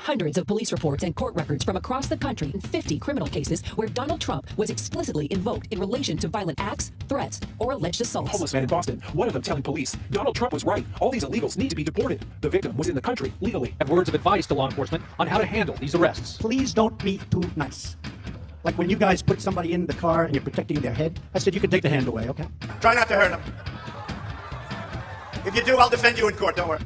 hundreds of police reports and court records from across the country in 50 criminal cases where Donald Trump was explicitly invoked in relation to violent acts, threats, or alleged assaults. Homeless man in Boston, one of them telling police, Donald Trump was right. All these illegals need to be deported. The victim was in the country legally. And words of advice to law enforcement on how to handle these arrests. Please don't be too nice. Like when you guys put somebody in the car and you're protecting their head, I said you can take the hand away, okay? Try not to hurt him. If you do, I'll defend you in court, don't worry.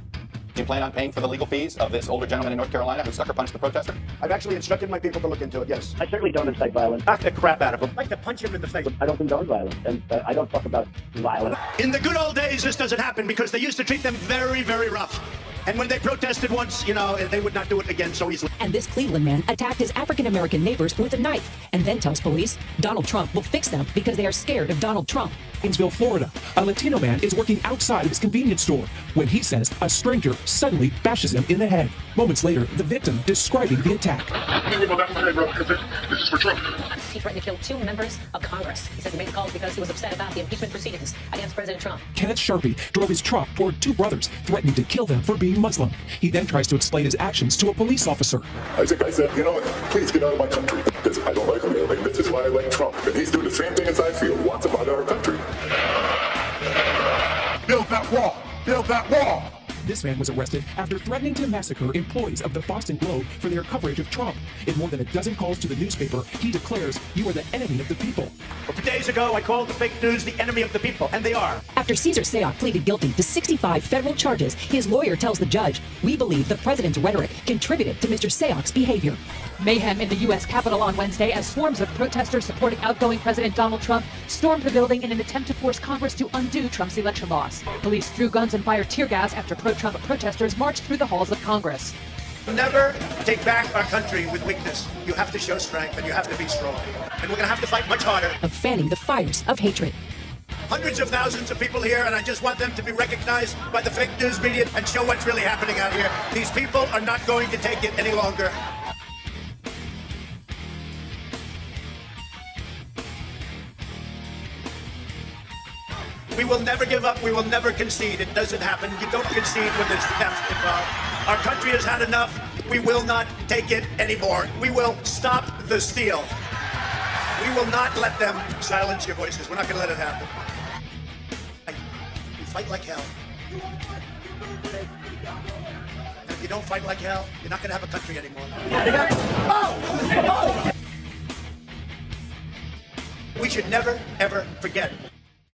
Do you plan on paying for the legal fees of this older gentleman in North Carolina who sucker punched the protester? I've actually instructed my people to look into it, yes. I certainly don't incite violence. Knock the crap out of him. I'd like to punch him in the face. I don't condone violence, and I don't talk about violence. In the good old days, this doesn't happen because they used to treat them very, very rough. And when they protested once, you know, they would not do it again so easily. And this Cleveland man attacked his African-American neighbors with a knife and then tells police Donald Trump will fix them because they are scared of Donald Trump. Gainesville, Florida, a Latino man is working outside of his convenience store when he says a stranger suddenly bashes him in the head. Moments later, the victim describing the attack. This is for Trump. He threatened to kill 2 members of Congress. He says he made the calls because he was upset about the impeachment proceedings against President Trump. Kenneth Sharpie drove his truck toward 2 brothers, threatening to kill them for being Muslim. He then tries to explain his actions to a police officer. I said, you know what, please get out of my country, because I don't like America. This is why I like Trump. And he's doing the same thing as I feel, wants him out of our country. Build that wall! Build that wall! This man was arrested after threatening to massacre employees of the Boston Globe for their coverage of Trump. In more than a dozen calls to the newspaper, he declares, "You are the enemy of the people." 2 days ago, I called the fake news the enemy of the people, and they are. After Cesar Sayoc pleaded guilty to 65 federal charges, his lawyer tells the judge, "We believe the president's rhetoric contributed to Mr. Sayoc's behavior." Mayhem in the U.S. Capitol on Wednesday as swarms of protesters supporting outgoing President Donald Trump stormed the building in an attempt to force Congress to undo Trump's election loss. Police threw guns and fired tear gas after pro-Trump protesters marched through the halls of Congress. Never take back our country with weakness. You have to show strength, and you have to be strong. And we're going to have to fight much harder. Of fanning the fires of hatred. Hundreds of thousands of people here, and I just want them to be recognized by the fake news media and show what's really happening out here. These people are not going to take it any longer. We will never give up. We will never concede. It doesn't happen. You don't concede when there's theft involved. Our country has had enough. We will not take it anymore. We will stop the steal. We will not let them silence your voices. We're not going to let it happen. We fight like hell. And if you don't fight like hell, you're not going to have a country anymore. We should never, ever forget